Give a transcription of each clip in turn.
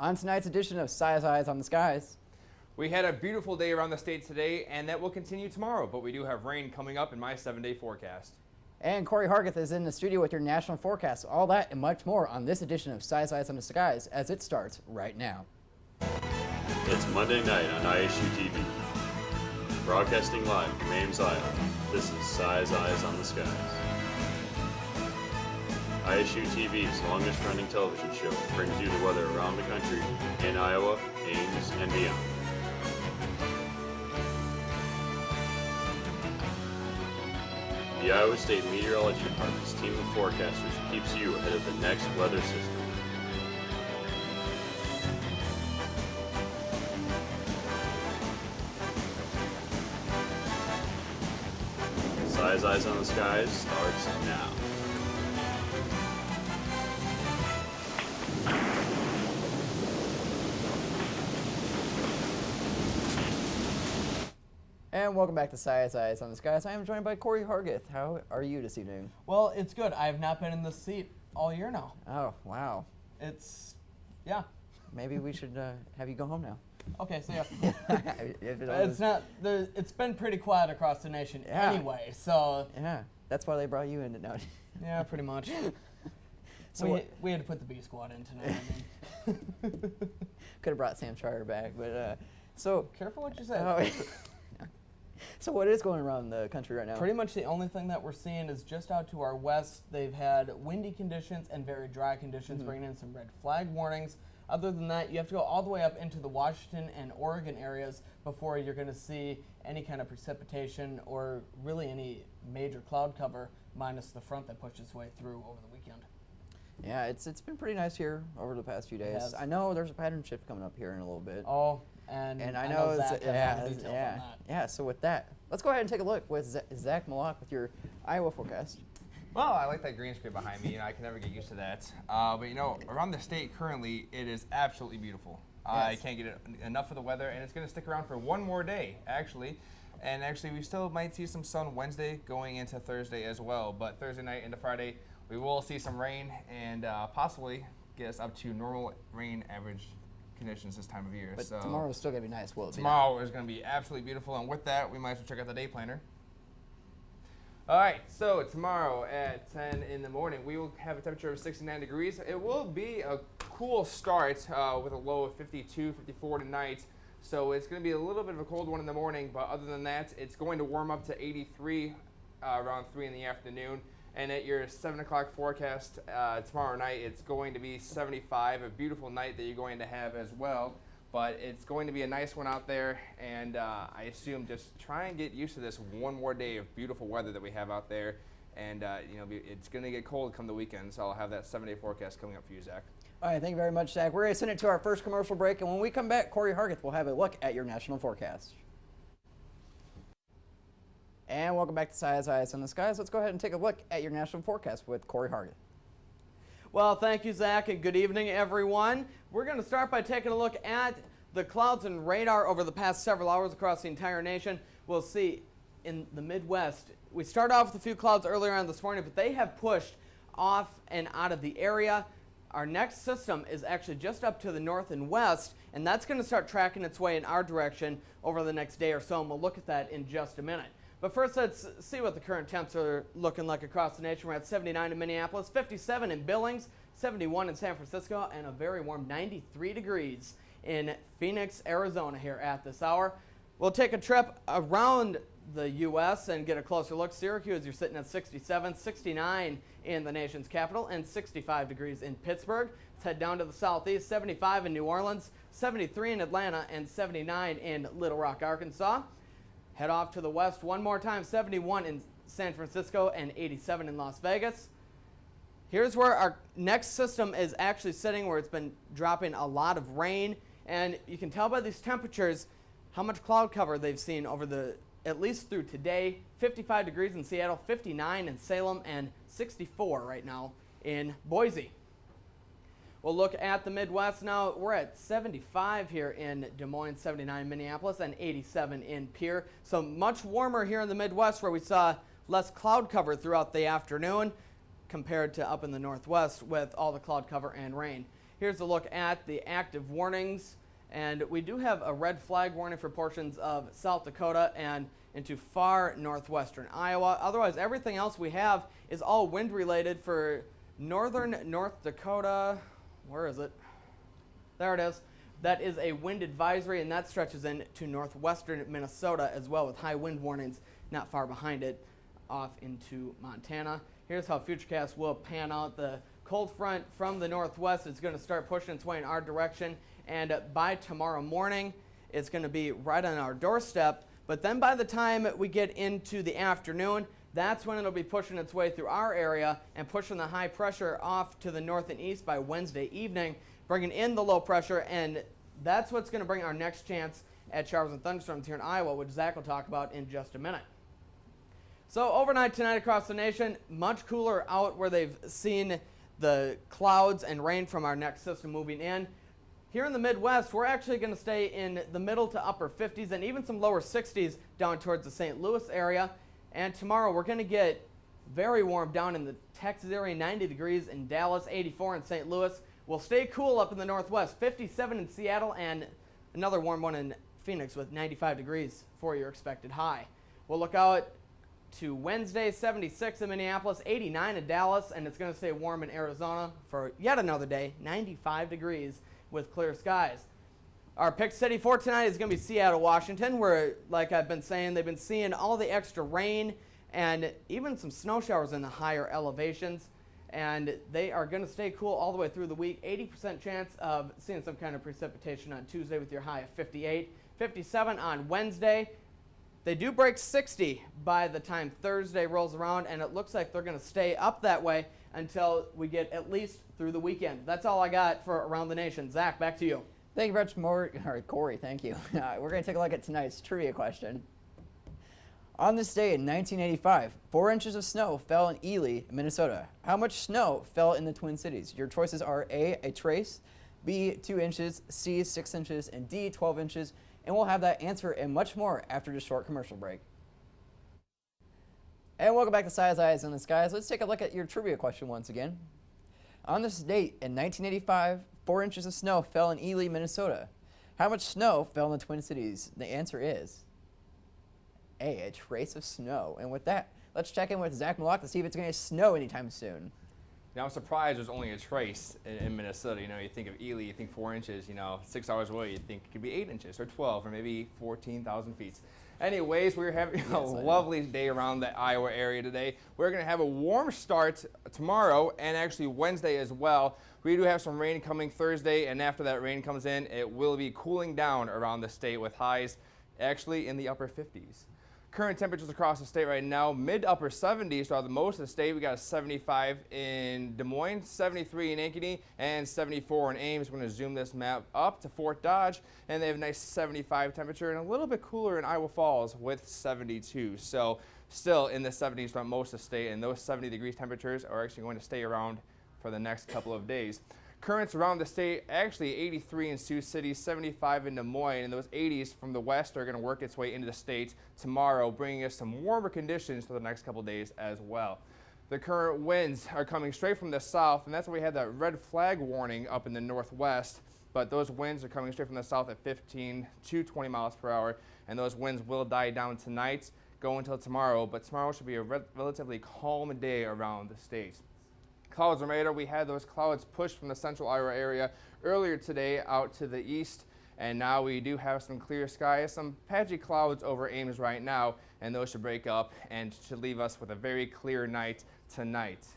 On tonight's edition of Si's Eyes on the Skies. We had a beautiful day around the state today, and that will continue tomorrow, but we do have rain coming up in my 7-day forecast. And Corey Harguth is in the studio with your national forecast. All that and much more on this edition of Si's Eyes on the Skies as it starts right now. It's Monday night on ISU TV. Broadcasting live from Ames, Iowa, this is Si's Eyes on the Skies. ISU TV's longest running television show brings you the weather around the country, in Iowa, Ames, and beyond. The Iowa State Meteorology Department's team of forecasters keeps you ahead of the next weather system. Si's Eyes on the Skies starts now. And welcome back to Si's Eyes on the Skies. I am joined by Corey Harguth. How are you this evening? Well, it's good. I have not been in this seat all year now. Oh, wow. Yeah. Maybe we should have you go home now. Okay, so yeah. It's been pretty quiet across the nation anyway, so. Yeah, that's why they brought you in now. Yeah, pretty much. So we had to put the B squad in tonight. I mean. Could have brought Sam Charter back, but so. Careful what you say. Oh, so what is going around the country right now? Pretty much the only thing that we're seeing is just out to our west. They've had windy conditions and very dry conditions, bringing in some red flag warnings. Other than that, you have to go all the way up into the Washington and Oregon areas before you're going to see any kind of precipitation or really any major cloud cover, minus the front that pushed its way through over the weekend. Yeah, it's been pretty nice here over the past few days. I know there's a pattern shift coming up here in a little bit. Oh, and I know Zach has details on that. Yeah, so with that, let's go ahead and take a look with Zach Mlcoch with your Iowa forecast. Well, I like that green screen behind me. I can never get used to that. But around the state currently, it is absolutely beautiful. Yes. I can't get enough of the weather, and it's going to stick around for one more day, actually. And actually, we still might see some sun Wednesday going into Thursday as well. But Thursday night into Friday, we will see some rain and possibly get us up to normal rain average conditions this time of year. But so tomorrow's still going to be nice, will it be? Tomorrow is going to be absolutely beautiful, and with that, we might as well check out the day planner. All right, so tomorrow at 10 in the morning, we will have a temperature of 69 degrees. It will be a cool start with a low of 52, 54 tonight. So it's going to be a little bit of a cold one in the morning, but other than that, it's going to warm up to 83 around 3 in the afternoon. And at your 7 o'clock forecast tomorrow night, it's going to be 75, a beautiful night that you're going to have as well. But it's going to be a nice one out there, and I assume just try and get used to this one more day of beautiful weather that we have out there. And it's going to get cold come the weekend, so I'll have that 7-day forecast coming up for you, Zach. All right, thank you very much, Zach. We're going to send it to our first commercial break, and when we come back, Corey Harguth will have a look at your national forecast. And welcome back to Si's Eyes on the Skies. Let's go ahead and take a look at your national forecast with Corey Harguth. Well, thank you, Zach, and good evening, everyone. We're going to start by taking a look at the clouds and radar over the past several hours across the entire nation. We'll see in the Midwest. We started off with a few clouds earlier on this morning, but they have pushed off and out of the area. Our next system is actually just up to the north and west, and that's going to start tracking its way in our direction over the next day or so, and we'll look at that in just a minute. But first, let's see what the current temps are looking like across the nation. We're at 79 in Minneapolis, 57 in Billings, 71 in San Francisco, and a very warm 93 degrees in Phoenix, Arizona here at this hour. We'll take a trip around the U.S. and get a closer look. Syracuse, you're sitting at 67, 69 in the nation's capital, and 65 degrees in Pittsburgh. Let's head down to the southeast, 75 in New Orleans, 73 in Atlanta, and 79 in Little Rock, Arkansas. Head off to the west one more time, 71 in San Francisco and 87 in Las Vegas. Here's where our next system is actually sitting, where it's been dropping a lot of rain. And you can tell by these temperatures how much cloud cover they've seen over at least through today. 55 degrees in Seattle, 59 in Salem, and 64 right now in Boise. We'll look at the Midwest now. We're at 75 here in Des Moines, 79 in Minneapolis, and 87 in Pierre. So much warmer here in the Midwest, where we saw less cloud cover throughout the afternoon compared to up in the Northwest with all the cloud cover and rain. Here's a look at the active warnings. And we do have a red flag warning for portions of South Dakota and into far northwestern Iowa. Otherwise, everything else we have is all wind related for northern North Dakota. Where is it? There it is. That is a wind advisory, and that stretches into northwestern Minnesota as well, with high wind warnings not far behind it off into Montana. Here's how Futurecast will pan out. The cold front from the northwest is going to start pushing its way in our direction, and by tomorrow morning, it's going to be right on our doorstep. But then by the time we get into the afternoon, that's when it'll be pushing its way through our area and pushing the high pressure off to the north and east by Wednesday evening, bringing in the low pressure, and that's what's going to bring our next chance at showers and thunderstorms here in Iowa, which Zach will talk about in just a minute. So overnight tonight across the nation, much cooler out where they've seen the clouds and rain from our next system moving in. Here in the Midwest, we're actually going to stay in the middle to upper 50s and even some lower 60s down towards the St. Louis area. And tomorrow we're going to get very warm down in the Texas area, 90 degrees in Dallas, 84 in St. Louis. We'll stay cool up in the Northwest, 57 in Seattle, and another warm one in Phoenix with 95 degrees for your expected high. We'll look out to Wednesday, 76 in Minneapolis, 89 in Dallas, and it's going to stay warm in Arizona for yet another day, 95 degrees with clear skies. Our pick city for tonight is going to be Seattle, Washington, where, like I've been saying, they've been seeing all the extra rain and even some snow showers in the higher elevations. And they are going to stay cool all the way through the week. 80% chance of seeing some kind of precipitation on Tuesday with your high of 58. 57 on Wednesday. They do break 60 by the time Thursday rolls around, and it looks like they're going to stay up that way until we get at least through the weekend. That's all I got for Around the Nation. Zach, back to you. Thank you very much, Corey. Thank you. We're going to take a look at tonight's trivia question. On this day in 1985, 4 inches of snow fell in Ely, Minnesota. How much snow fell in the Twin Cities? Your choices are A, a trace, B, 2 inches, C, 6 inches, and D, 12 inches. And we'll have that answer and much more after this short commercial break. And welcome back to Size Eyes on the Skies. Let's take a look at your trivia question once again. On this date in 1985, 4 inches of snow fell in Ely, Minnesota. How much snow fell in the Twin Cities? The answer is a trace of snow. And with that, let's check in with Zach Mlcoch to see if it's going to snow anytime soon. Now, I'm surprised there's only a trace in Minnesota. You know, you think of Ely, you think 4 inches, 6 hours away, you think it could be 8 inches or 12 or maybe 14,000 feet. Anyways, we're having a lovely day around the Iowa area today. We're going to have a warm start tomorrow and actually Wednesday as well. We do have some rain coming Thursday, and after that rain comes in, it will be cooling down around the state with highs actually in the upper 50s. Current temperatures across the state right now, mid-upper 70s throughout the most of the state. We got a 75 in Des Moines, 73 in Ankeny, and 74 in Ames. We're going to zoom this map up to Fort Dodge, and they have a nice 75 temperature and a little bit cooler in Iowa Falls with 72. So still in the 70s throughout most of the state, and those 70 degrees temperatures are actually going to stay around for the next couple of days. Currents around the state, actually 83 in Sioux City, 75 in Des Moines, and those 80s from the west are going to work its way into the state tomorrow, bringing us some warmer conditions for the next couple days as well. The current winds are coming straight from the south, and that's why we had that red flag warning up in the northwest, but those winds are coming straight from the south at 15 to 20 miles per hour, and those winds will die down tonight, go until tomorrow, but tomorrow should be a relatively calm day around the state. Clouds and radar, we had those clouds pushed from the central Iowa area earlier today out to the east, and now we do have some clear skies, some patchy clouds over Ames right now, and those should break up and should leave us with a very clear night tonight.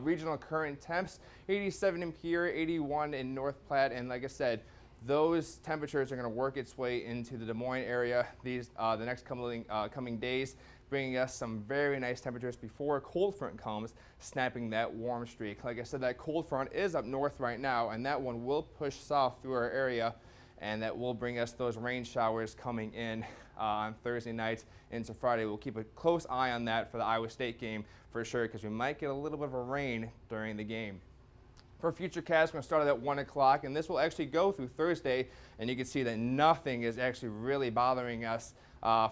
Regional current temps, 87 in Pierre, 81 in North Platte, and like I said, those temperatures are going to work its way into the Des Moines area the next coming days, bringing us some very nice temperatures before a cold front comes, snapping that warm streak. Like I said, that cold front is up north right now, and that one will push south through our area, and that will bring us those rain showers coming in on Thursday night into Friday. We'll keep a close eye on that for the Iowa State game for sure, because we might get a little bit of a rain during the game. For Futurecast, we're going to start at 1 o'clock, and this will actually go through Thursday, and you can see that nothing is actually really bothering us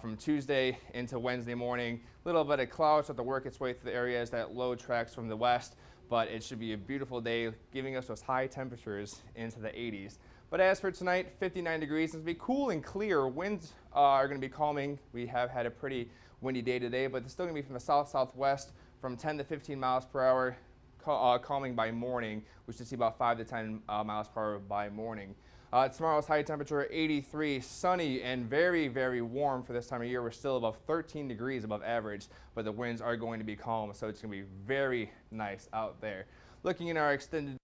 from Tuesday into Wednesday morning. A little bit of clouds start to work its way through the areas that low tracks from the west, but it should be a beautiful day, giving us those high temperatures into the 80s. But as for tonight, 59 degrees. It's going to be cool and clear. Winds are going to be calming. We have had a pretty windy day today, but it's still going to be from the south-southwest from 10 to 15 miles per hour, calming by morning. We should see about 5 to 10 miles per hour by morning. Tomorrow's high temperature 83, sunny and very, very warm for this time of year. We're still above 13 degrees above average, but the winds are going to be calm, so it's going to be very nice out there. Looking in our extended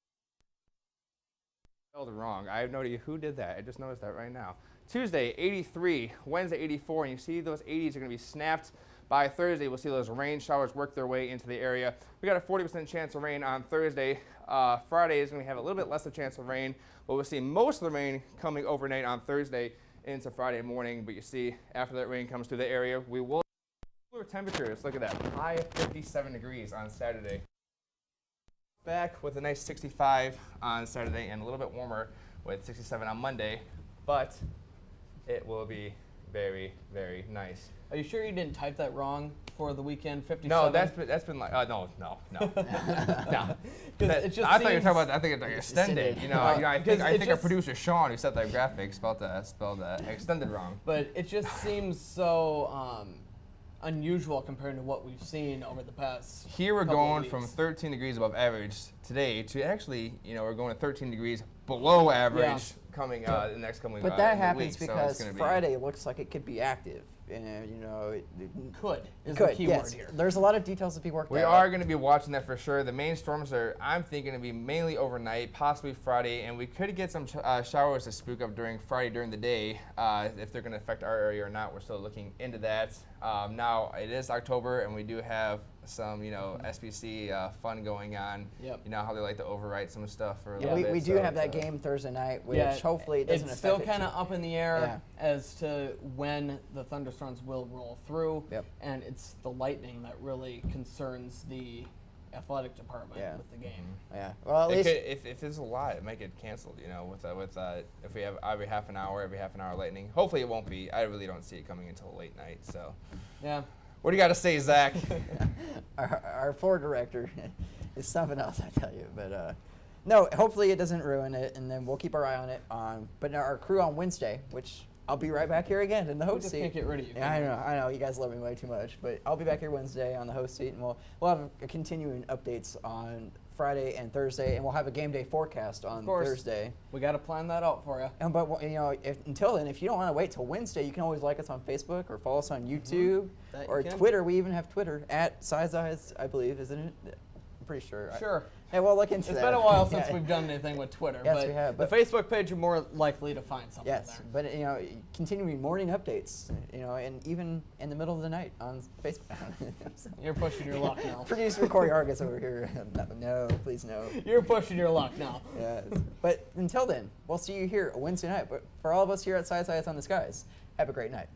spelled wrong. I have no idea who did that. I just noticed that right now. Tuesday, 83. Wednesday, 84. And you see those 80s are going to be snapped. By Thursday, we'll see those rain showers work their way into the area. We got a 40% chance of rain on Thursday. Friday is going to have a little bit less of a chance of rain, but we'll see most of the rain coming overnight on Thursday into Friday morning. But you see, after that rain comes through the area, we will cooler temperatures. Look at that, high 57 degrees on Saturday. Back with a nice 65 on Saturday and a little bit warmer with 67 on Monday, but it will be very, very nice. Are you sure you didn't type that wrong for the weekend? 57. No, that's been like no. No. It just I thought you were talking about. I think it's like extended. I think our producer Sean, who set that graphic, spelled extended wrong. But it just seems so unusual compared to what we've seen over the past. Here we're going from 13 degrees above average today to actually, we're going to 13 degrees below average coming the next coming. But that happens weeks, because so Friday looks like it could be active. And it could is could, the key yes. word here. There's a lot of details to be worked out. We are going to be watching that for sure. The main storms are, I'm thinking, going to be mainly overnight, possibly Friday, and we could get some showers to spook up during Friday during the day. If they're going to affect our area or not, we're still looking into that. Now it is October, and we do have some, SBC fun going on. Yep. You know how they like to overwrite some stuff for a Yeah, little bit. we do have that game Thursday night, which hopefully it doesn't it's affect still kind of up in the air as to when the thunderstorms will roll through. Yep. And it's the lightning that really concerns the athletic department with the game. Yeah. Well, at least if there's a lot, it might get canceled. If we have every half an hour lightning. Hopefully it won't be. I really don't see it coming until late night. So. Yeah. What do you got to say, Zach? our floor director is something else, I tell you. But no, hopefully it doesn't ruin it, and then we'll keep our eye on it. But now our crew on Wednesday, which I'll be right back here again in the host seat. We just can't get rid of you. Yeah, I know. You guys love me way too much, but I'll be back here Wednesday on the host seat, and we'll have a continuing updates on Friday and Thursday, and we'll have a game day forecast on Thursday. We got to plan that out for you. But until then, if you don't want to wait till Wednesday, you can always like us on Facebook or follow us on YouTube or Twitter. We even have Twitter at SizeEyes, I believe, isn't it? I'm pretty sure. Sure. Hey, we'll look into that. It's been a while since we've done anything with Twitter. Yes, but we have. The Facebook page, you're more likely to find something there. Yes, but continuing morning updates, and even in the middle of the night on Facebook. You're pushing your luck now. Producer Corey Harguth over here. No, please no. You're pushing your luck now. Yes. But until then, we'll see you here Wednesday night. But for all of us here at SizeEyes on the Skies, have a great night.